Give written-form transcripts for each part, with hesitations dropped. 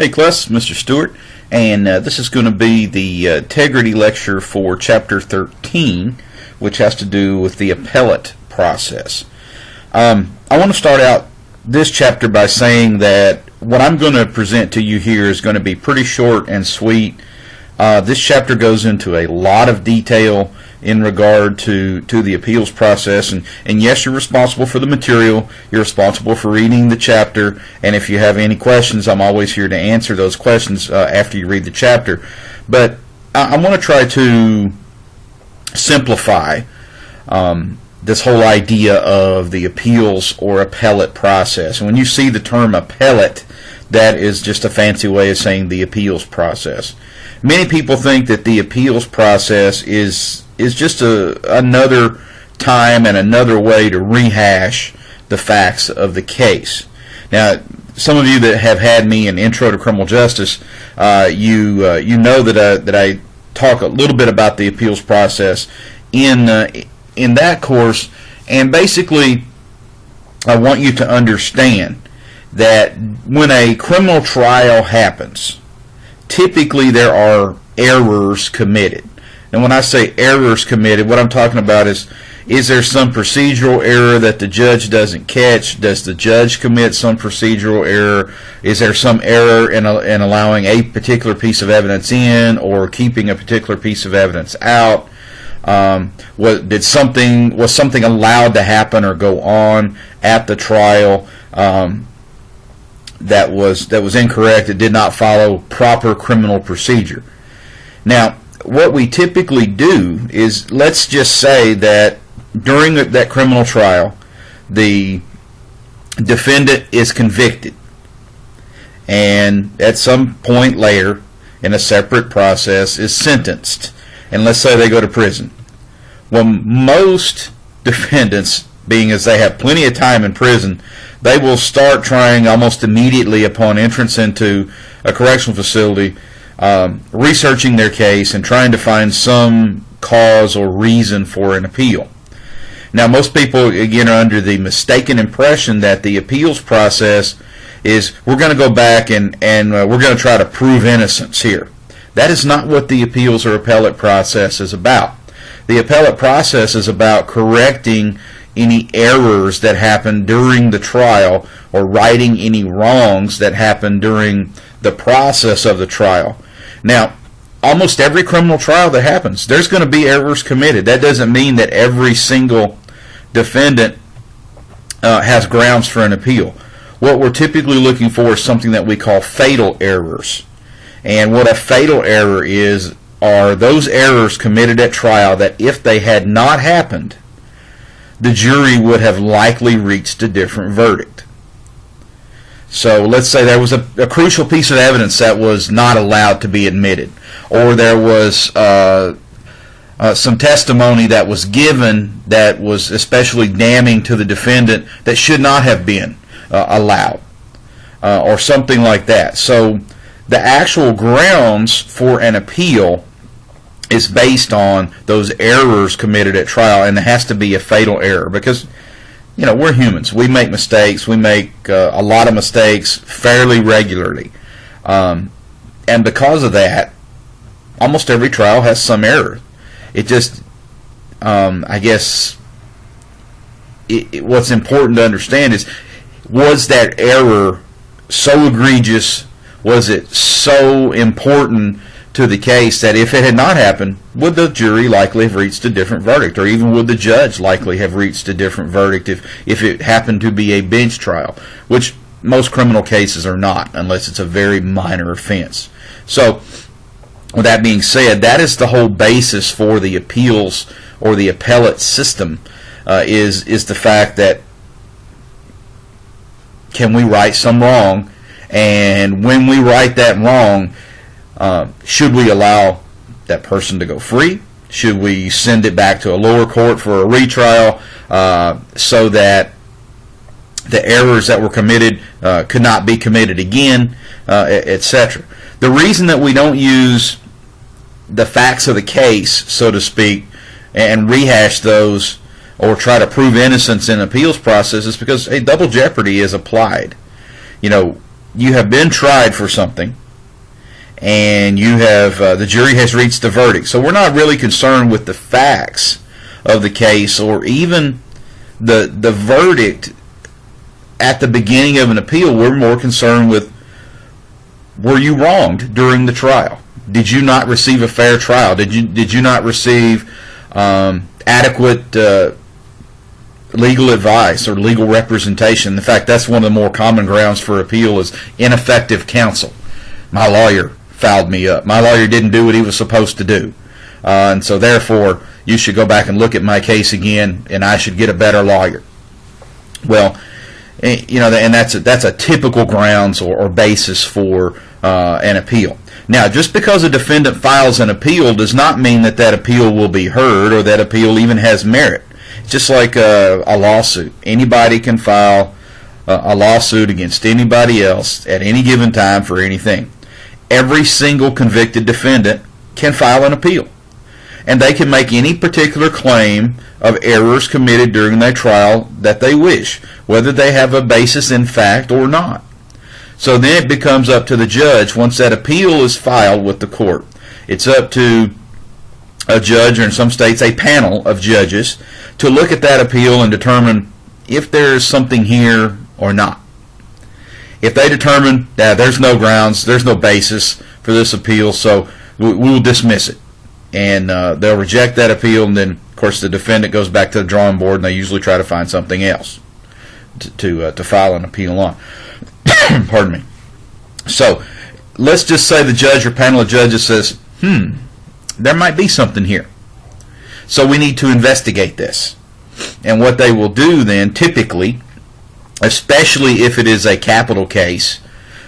Hey class, Mr. Stewart, and this is going to be the integrity lecture for Chapter 13, which has to do with the appellate process. I want to start out this chapter by saying that what I'm going to present to you here is going to be pretty short and sweet. This chapter goes into a lot of detail in regard to the appeals process, and yes, you're responsible for the material, you're responsible for reading the chapter, and if you have any questions, I'm always here to answer those questions after you read the chapter. But I want to try to simplify this whole idea of the appeals or appellate process. And when you see the term appellate, that is just a fancy way of saying the appeals process. Many people think that the appeals process is just another time and another way to rehash the facts of the case. Now, some of you that have had me in Intro to Criminal Justice, you know that I talk a little bit about the appeals process in that course, and basically I want you to understand that when a criminal trial happens, typically there are errors committed. And when I say errors committed, what I'm talking about is there some procedural error that the judge doesn't catch? Does the judge commit some procedural error? Is there some error in allowing a particular piece of evidence in or keeping a particular piece of evidence out? Was something allowed to happen or go on at the trial that was incorrect? It did not follow proper criminal procedure. Now, what we typically do is, let's just say that during that criminal trial, the defendant is convicted, and at some point later, in a separate process, is sentenced, and let's say they go to prison. Well, most defendants, being as they have plenty of time in prison, they will start trying almost immediately upon entrance into a correctional facility, researching their case and trying to find some cause or reason for an appeal. Now, most people, again, are under the mistaken impression that the appeals process is, we're going to go back and we're going to try to prove innocence here. That is not what the appeals or appellate process is about. The appellate process is about correcting any errors that happen during the trial or righting any wrongs that happen during the process of the trial. Now, almost every criminal trial that happens, there's going to be errors committed. That doesn't mean that every single defendant has grounds for an appeal. What we're typically looking for is something that we call fatal errors. And what a fatal error is are those errors committed at trial that if they had not happened, the jury would have likely reached a different verdict. So let's say there was a crucial piece of evidence that was not allowed to be admitted, or there was some testimony that was given that was especially damning to the defendant that should not have been allowed, or something like that. So the actual grounds for an appeal is based on those errors committed at trial, and it has to be a fatal error because, you know, we're humans. We make mistakes. We make a lot of mistakes fairly regularly. And because of that, almost every trial has some error. It just, I guess, what's important to understand is, was that error so egregious? Was it so important to the case that if it had not happened, would the jury likely have reached a different verdict, or even would the judge likely have reached a different verdict if it happened to be a bench trial, which most criminal cases are not, unless it's a very minor offense. So, with that being said, that is the whole basis for the appeals or the appellate system, is the fact that, can we right some wrong, and when we right that wrong, should we allow that person to go free? Should we send it back to a lower court for a retrial so that the errors that were committed could not be committed again, etc.? The reason that we don't use the facts of the case, so to speak, and rehash those or try to prove innocence in appeals process is because double jeopardy is applied. You know, you have been tried for something, and you have the jury has reached a verdict. So we're not really concerned with the facts of the case or even the verdict at the beginning of an appeal. We're more concerned with, were you wronged during the trial? Did you not receive a fair trial? Did you not receive adequate legal advice or legal representation? In fact, that's one of the more common grounds for appeal is ineffective counsel. My lawyer fouled me up. My lawyer didn't do what he was supposed to do. And so therefore, you should go back and look at my case again, and I should get a better lawyer. Well, you know, and that's a typical grounds or basis for an appeal. Now, just because a defendant files an appeal does not mean that that appeal will be heard or that appeal even has merit. It's just like a lawsuit. Anybody can file a lawsuit against anybody else at any given time for anything. Every single convicted defendant can file an appeal, and they can make any particular claim of errors committed during their trial that they wish, whether they have a basis in fact or not. So then it becomes up to the judge, once that appeal is filed with the court, it's up to a judge, or in some states a panel of judges, to look at that appeal and determine if there's something here or not. If they determine that there's no grounds, there's no basis for this appeal, so we'll dismiss it. And they'll reject that appeal, and then, of course, the defendant goes back to the drawing board, and they usually try to find something else to file an appeal on. Pardon me. So let's just say the judge or panel of judges says, there might be something here. So we need to investigate this. And what they will do then, typically, especially if it is a capital case,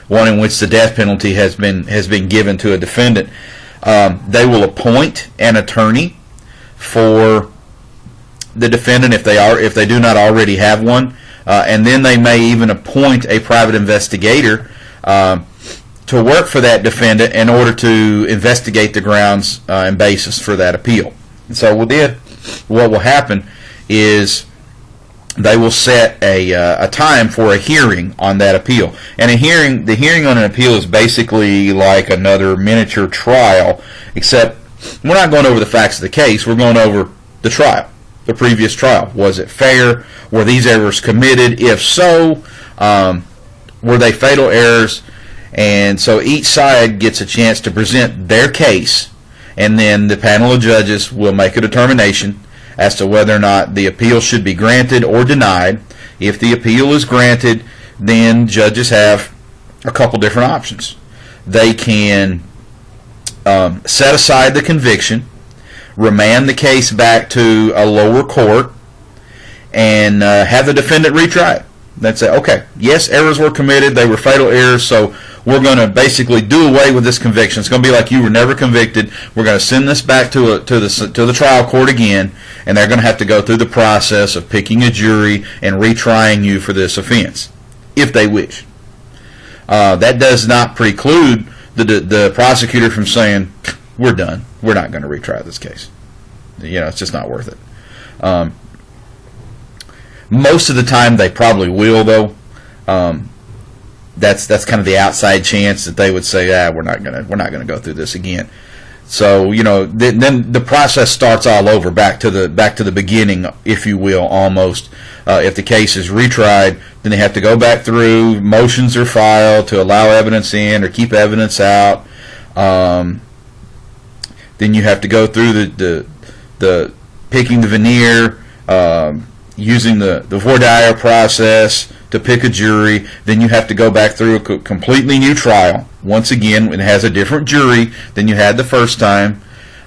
one in which the death penalty has been given to a defendant, they will appoint an attorney for the defendant if they do not already have one, and then they may even appoint a private investigator to work for that defendant in order to investigate the grounds and basis for that appeal. And so then what will happen is they will set a time for a hearing on that appeal. And the hearing on an appeal is basically like another miniature trial, except we're not going over the facts of the case. We're going over the trial, the previous trial. Was it fair? Were these errors committed? If so, were they fatal errors? And so each side gets a chance to present their case, and then the panel of judges will make a determination as to whether or not the appeal should be granted or denied. If the appeal is granted, then judges have a couple different options. They can set aside the conviction, remand the case back to a lower court, and have the defendant retry it. They'd say, okay, yes, errors were committed, they were fatal errors, so we're going to basically do away with this conviction. It's going to be like you were never convicted. We're going to send this back to the trial court again, and they're going to have to go through the process of picking a jury and retrying you for this offense, if they wish. That does not preclude the prosecutor from saying, we're done. We're not going to retry this case. You know, it's just not worth it. Most of the time they probably will, though. That's kind of the outside chance that they would say, we're not gonna go through this again. So, you know, then the process starts all over, back to the beginning, if you will, almost. If the case is retried, then they have to go back through. Motions are filed to allow evidence in or keep evidence out. Then you have to go through the picking the veneer, using the voir dire process to pick a jury. Then you have to go back through a completely new trial. Once again, it has a different jury than you had the first time.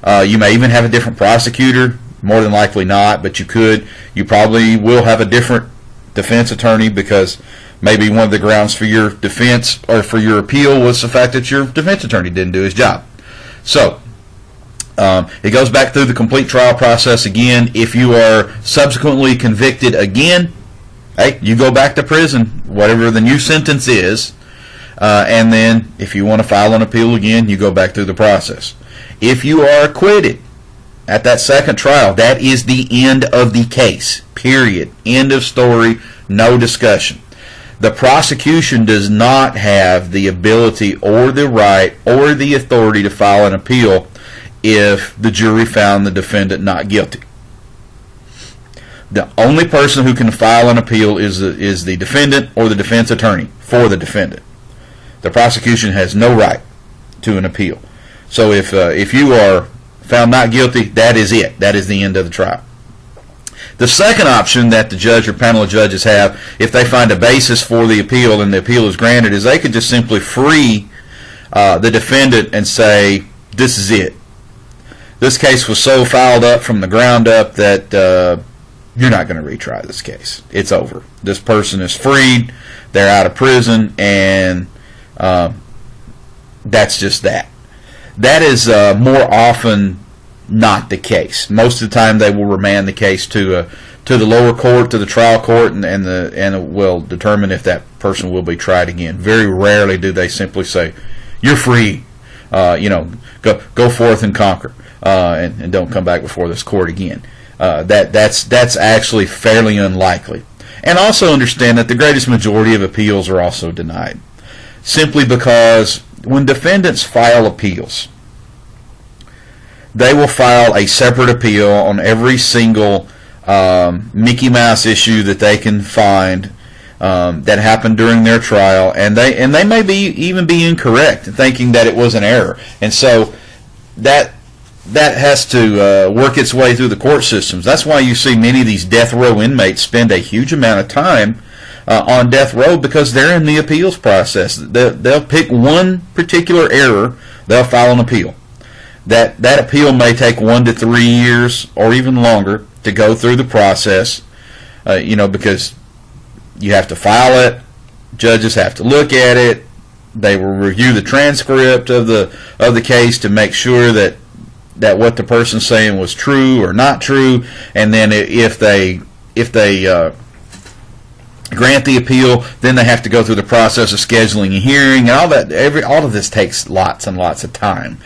You may even have a different prosecutor. More than likely not, but you probably will have a different defense attorney, because maybe one of the grounds for your defense or for your appeal was the fact that your defense attorney didn't do his job. So it goes back through the complete trial process again. If you are subsequently convicted again, hey, you go back to prison, whatever the new sentence is, and then if you want to file an appeal again, you go back through the process. If you are acquitted at that second trial, that is the end of the case, period. End of story, no discussion. The prosecution does not have the ability or the right or the authority to file an appeal if the jury found the defendant not guilty. The only person who can file an appeal is the defendant or the defense attorney for the defendant. The prosecution has no right to an appeal. So if you are found not guilty, that is it. That is the end of the trial. The second option that the judge or panel of judges have, if they find a basis for the appeal and the appeal is granted, is they could just simply free the defendant and say, this is it. This case was so fouled up from the ground up that you're not going to retry this case. It's over. This person is freed. They're out of prison, and that's just that. That is more often not the case. Most of the time, they will remand the case to the lower court, to the trial court, and will determine if that person will be tried again. Very rarely do they simply say, "You're free. Go forth and conquer, and don't come back before this court again." That's actually fairly unlikely. And also understand that the greatest majority of appeals are also denied, simply because when defendants file appeals, they will file a separate appeal on every single Mickey Mouse issue that they can find that happened during their trial, and they may even be incorrect, thinking that it was an error, and so that has to work its way through the court systems. That's why you see many of these death row inmates spend a huge amount of time on death row, because they're in the appeals process. They'll pick one particular error, they'll file an appeal. That appeal may take 1 to 3 years or even longer to go through the process, because you have to file it, judges have to look at it, they will review the transcript of the case to make sure that what the person's saying was true or not true, and then if they grant the appeal, then they have to go through the process of scheduling a hearing, and all that. All of this takes lots and lots of time.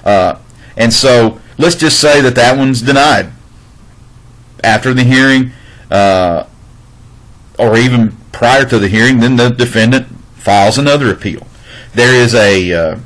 And so let's just say that one's denied. After the hearing, or even prior to the hearing, then the defendant files another appeal. There is a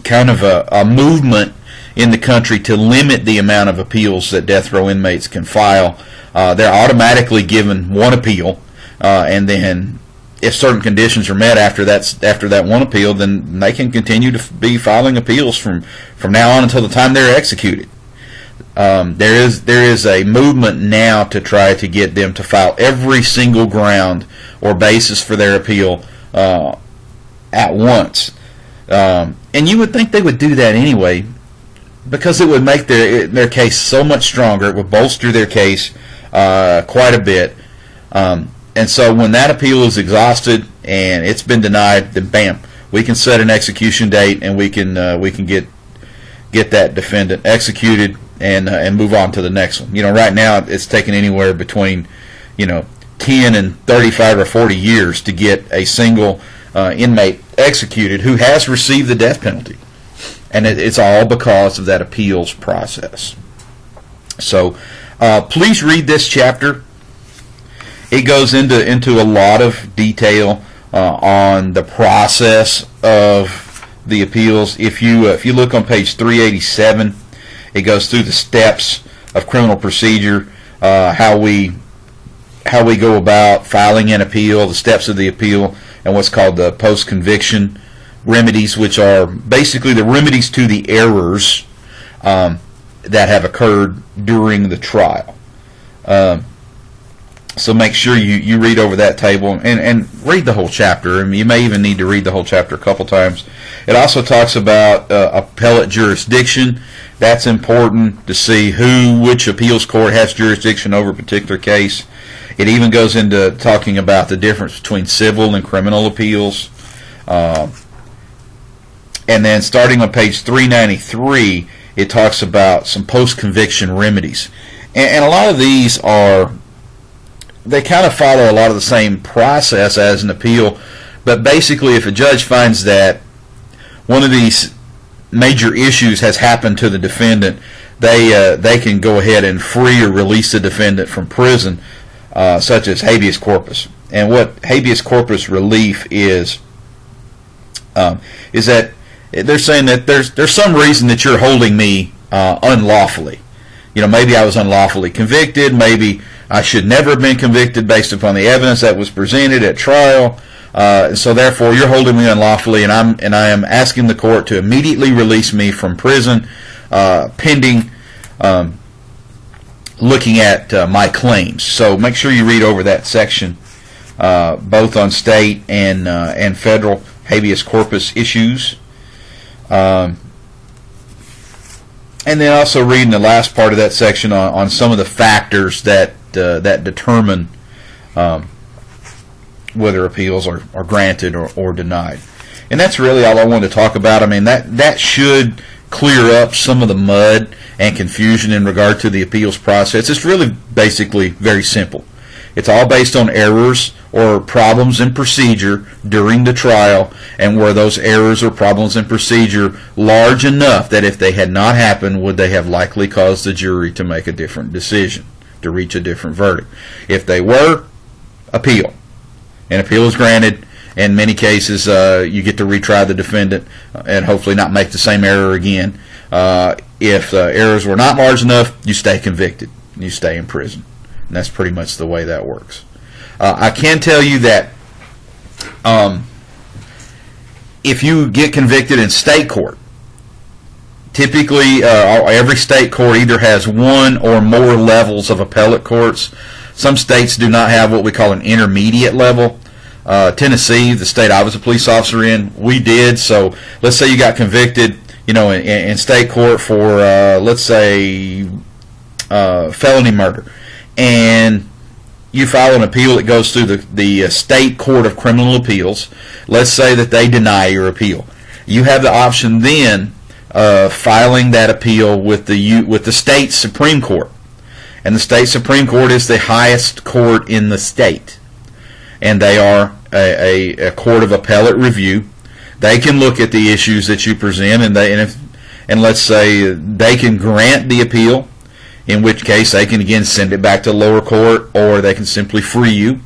kind of a movement in the country to limit the amount of appeals that death row inmates can file. They're automatically given one appeal, and then if certain conditions are met after that one appeal, then they can continue to be filing appeals from now on until the time they're executed. There is a movement now to try to get them to file every single ground or basis for their appeal at once. And you would think they would do that anyway, because it would make their case so much stronger. It would bolster their case quite a bit. And so when that appeal is exhausted and it's been denied, then bam, we can set an execution date, and we can get that defendant executed and move on to the next one. Right now it's taken anywhere between 10 and 35 or 40 years to get a single inmate executed who has received the death penalty, and it's all because of that appeals process. So please read this chapter. It goes into a lot of detail on the process of the appeals. If you look on page 387, it goes through the steps of criminal procedure, how we go about filing an appeal, the steps of the appeal, and what's called the post-conviction remedies, which are basically the remedies to the errors that have occurred during the trial. So make sure you read over that table and read the whole chapter. I mean, you may even need to read the whole chapter a couple times. It also talks about appellate jurisdiction. That's important to see which appeals court has jurisdiction over a particular case. It even goes into talking about the difference between civil and criminal appeals. And then starting on page 393, it talks about some post-conviction remedies. And a lot of these they kind of follow a lot of the same process as an appeal, but basically if a judge finds that one of these major issues has happened to the defendant, they can go ahead and free or release the defendant from prison such as habeas corpus. And what habeas corpus relief is that they're saying that there's some reason that you're holding me unlawfully. Maybe I was unlawfully convicted. Maybe I should never have been convicted based upon the evidence that was presented at trial. So therefore, you're holding me unlawfully, and I am asking the court to immediately release me from prison, pending looking at my claims. So make sure you read over that section, both on state and federal habeas corpus issues. And then also reading the last part of that section on some of the factors that determine whether appeals are granted or denied. And that's really all I wanted to talk about. I mean, that should clear up some of the mud and confusion in regard to the appeals process. It's really basically very simple. It's all based on errors or problems in procedure during the trial, and were those errors or problems in procedure large enough that if they had not happened, would they have likely caused the jury to make a different decision, to reach a different verdict? If they were, appeal. And appeal is granted. In many cases, you get to retry the defendant and hopefully not make the same error again. If the errors were not large enough, you stay convicted. You stay in prison. And that's pretty much the way that works. I can tell you that if you get convicted in state court, typically every state court either has one or more levels of appellate courts. Some states do not have what we call an intermediate level. Tennessee, the state I was a police officer in, we did. So let's say you got convicted, in state court for let's say felony murder, and you file an appeal that goes through the state court of criminal appeals. Let's say that they deny your appeal. You have the option then of filing that appeal with the state Supreme Court, and the state Supreme Court is the highest court in the state, and they are a court of appellate review. They can look at the issues that you present, and let's say they can grant the appeal, in which case they can again send it back to lower court, or they can simply free you,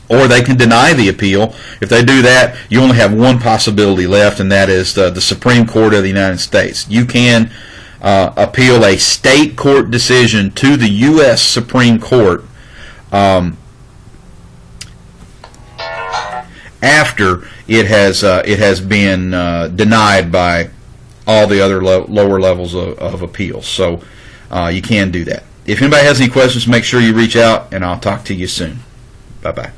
or they can deny the appeal. If they do that, you only have one possibility left, and that is the Supreme Court of the United States. You can appeal a state court decision to the U.S. Supreme Court after it has been denied by all the other lower levels of appeals. So you can do that. If anybody has any questions, make sure you reach out, and I'll talk to you soon. Bye-bye.